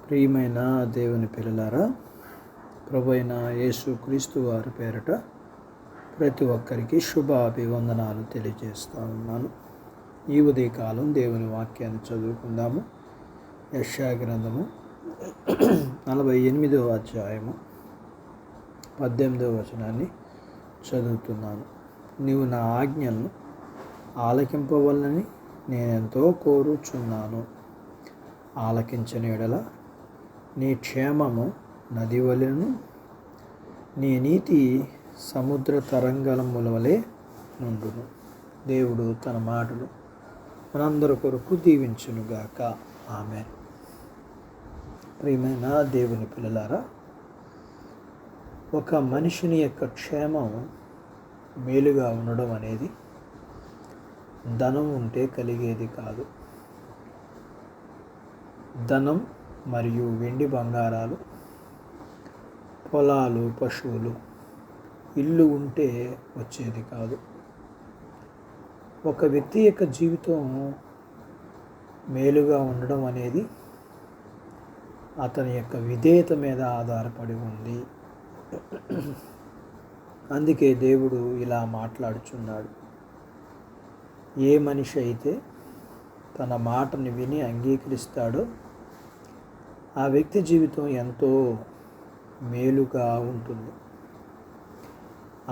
ప్రియమైన దేవుని పిల్లలారా, ప్రభువైన యేసు క్రీస్తు వారి పేరట ప్రతి ఒక్కరికి శుభ అభివందనాలు తెలియజేస్తూ ఉన్నాను. ఈ ఉదయకాలం దేవుని వాక్యాన్ని చదువుకుందాము. యెషయా గ్రంథము 48వ అధ్యాయము 18వ వచనాన్ని చదువుతున్నాను. నీవు నా ఆజ్ఞలను ఆలకింపవలనని నేనెంతో కోరుచున్నాను. ఆలకించని యెడల నీ క్షేమము నది వలెను, నీ నీతి సముద్ర తరంగముల వలె నుండును. దేవుడు తన మాటలు మనందరి కొరకు దీవించునుగాక. ఆమేన్. ప్రియమైన దేవుని పిల్లలారా, ఒక మనిషిని యొక్క క్షేమం మేలుగా ఉండడం అనేది ధనం ఉంటే కలిగేది కాదు. ధనం మరియు వెండి బంగారాలు, పొలాలు, పశువులు, ఇల్లు ఉంటే వచ్చేది కాదు. ఒక వ్యక్తి యొక్క జీవితం మేలుగా ఉండడం అనేది అతని యొక్క విధేయత మీద ఆధారపడి ఉంది. అందుకే దేవుడు ఇలా మాట్లాడుచున్నాడు. ఏ మనిషి అయితే తన మాటని విని అంగీకరిస్తాడో ఆ వ్యక్తి జీవితం ఎంతో మేలుగా ఉంటుంది.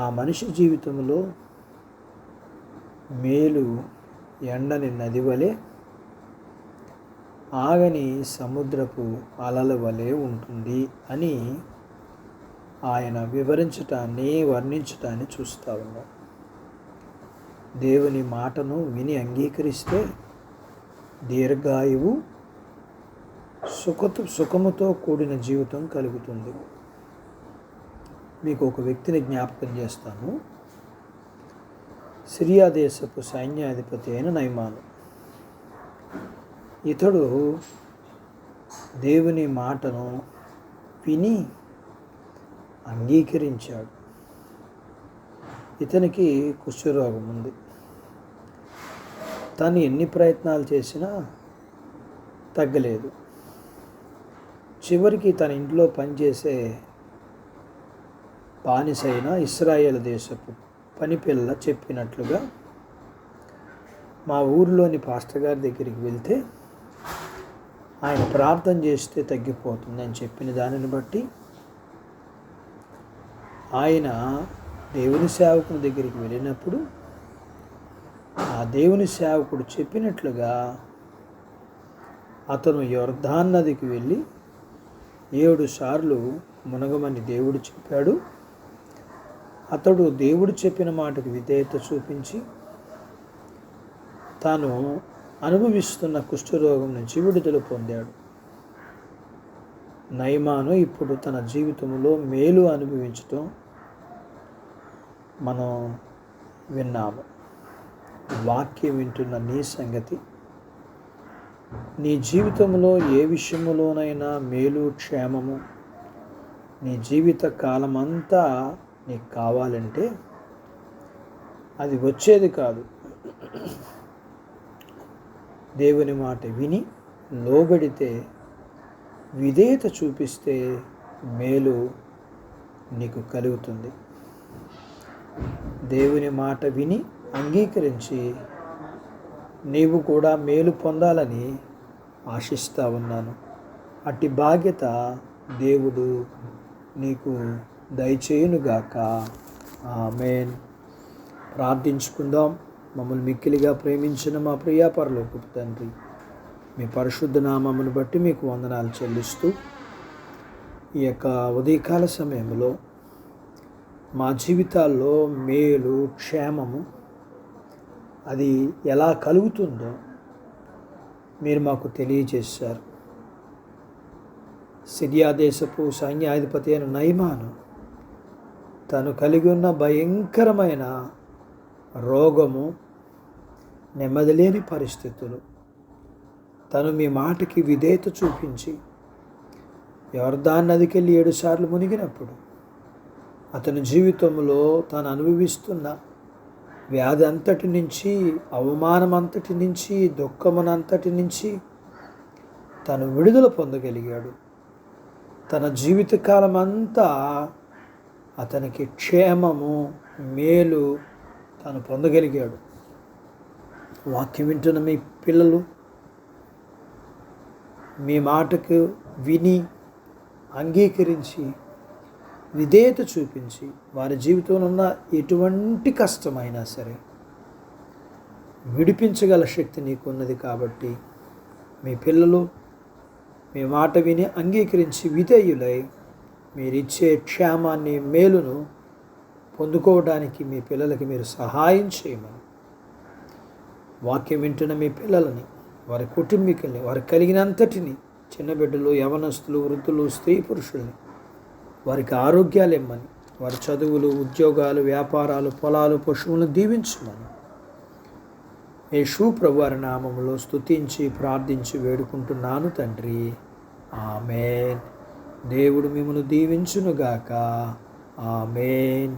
ఆ మనిషి జీవితంలో మేలు ఎండని నది వలె, ఆగని సముద్రపు అలల వలె ఉంటుంది అని ఆయన వర్ణించటాన్ని చూస్తూ ఉన్నాం. దేవుని మాటను విని అంగీకరిస్తే దీర్ఘాయువు, సుఖముతో కూడిన జీవితం కలుగుతుంది. మీకు ఒక వ్యక్తిని జ్ఞాపకం చేస్తాను. సిరియా దేశపు సైన్యాధిపతి అయిన నయమాను. ఇతడు దేవుని మాటను విని అంగీకరించాడు. ఇతనికి కుష్ఠరోగం ఉంది. తను ఎన్ని ప్రయత్నాలు చేసినా తగ్గలేదు. చివరికి తన ఇంట్లో పనిచేసే బానిసైన ఇశ్రాయేలు దేశపు పనిపిల్ల చెప్పినట్లుగా మా ఊరిలోని పాస్టర్ గారి దగ్గరికి వెళ్తే ఆయన ప్రార్థన చేస్తే తగ్గిపోతుంది అని చెప్పిన దానిని బట్టి ఆయన దేవుని సేవకుని దగ్గరికి వెళ్ళినప్పుడు ఆ దేవుని సేవకుడు చెప్పినట్లుగా అతను యొర్దాను నదికి వెళ్ళి 7 సార్లు మునగమని దేవుడు చెప్పాడు. అతడు దేవుడు చెప్పిన మాటకు విధేయత చూపించి తాను అనుభవిస్తున్న కుష్ఠరోగం నుంచి విడుదల పొందాడు. నయమాను ఇప్పుడు తన జీవితంలో మేలు అనుభవించటం మనం విన్నాము. వాక్యం వింటున్న నీ సంగతి, నీ జీవితంలో ఏ విషయంలోనైనా మేలు, క్షేమము నీ జీవిత కాలమంతా నీకు కావాలంటే అది వచ్చేది కాదు. దేవుని మాట విని లోబడితే, విధేయత చూపిస్తే మేలు నీకు కలుగుతుంది. దేవుని మాట విని అంగీకరించి నీవు కూడా మేలు పొందాలని ఆశిస్తూ ఉన్నాను. అట్టి బాధ్యత దేవుడు నీకు దయచేయునుగాక. ఆమేన్. ప్రార్థించుకుందాం. మమ్మల్ని మిక్కిలిగా ప్రేమించిన మా ప్రియ పరలోకపు తండ్రి, మీ పరిశుద్ధ నామమును బట్టి మీకు వందనాలు చెల్లిస్తూ ఈ యొక్క ఉదయకాల సమయంలో మా జీవితాల్లో మేలు, క్షేమము అది ఎలా కలుగుతుందో మీరు మాకు తెలియజేశారు. సిరియా దేశపు సైన్యాధిపతి అయిన నయమాను తను కలిగి ఉన్న భయంకరమైన రోగము, నెమ్మదిలేని పరిస్థితులు, తను మీ మాటకి విధేయత చూపించి యొర్దాను నదికి వెళ్ళి 7 సార్లు మునిగినప్పుడు అతని జీవితంలో తాను అనుభవిస్తున్న వ్యాధి అంతటి నుంచి, అవమానం అంతటి నుంచి, దుఃఖమునంతటి నుంచి తను విడుదల పొందగలిగాడు. తన జీవితకాలం అంతా అతనికి క్షేమము, మేలు తను పొందగలిగాడు. వాక్యం వింటున్న మీ పిల్లలు మీ మాటకు విని అంగీకరించి విధేయత చూపించి వారి జీవితంలో ఉన్న ఎటువంటి కష్టమైనా సరే విడిపించగల శక్తి నీకున్నది. కాబట్టి మీ పిల్లలు మీ మాట విని అంగీకరించి విధేయులై మీరిచ్చే క్షేమాన్ని, మేలును పొందుకోవడానికి మీ పిల్లలకి మీరు సహాయం చేయమని, వాక్యం వింటున్న మీ పిల్లలని, వారి కుటుంబీకుల్ని, వారు కలిగినంతటిని, చిన్న బిడ్డలు, యవనస్తులు, వృద్ధులు, స్త్రీ పురుషుల్ని, వారికి ఆరోగ్యాలు ఇమ్మని, వారి చదువులు, ఉద్యోగాలు, వ్యాపారాలు, పొలాలు, పశువులను దీవించమని యేసు ప్రభువారి నామములో స్తుతించి ప్రార్థించి వేడుకుంటున్నాను తండ్రి. ఆమేన్. దేవుడు మిమ్మల్ని దీవించునుగాక. ఆమేన్.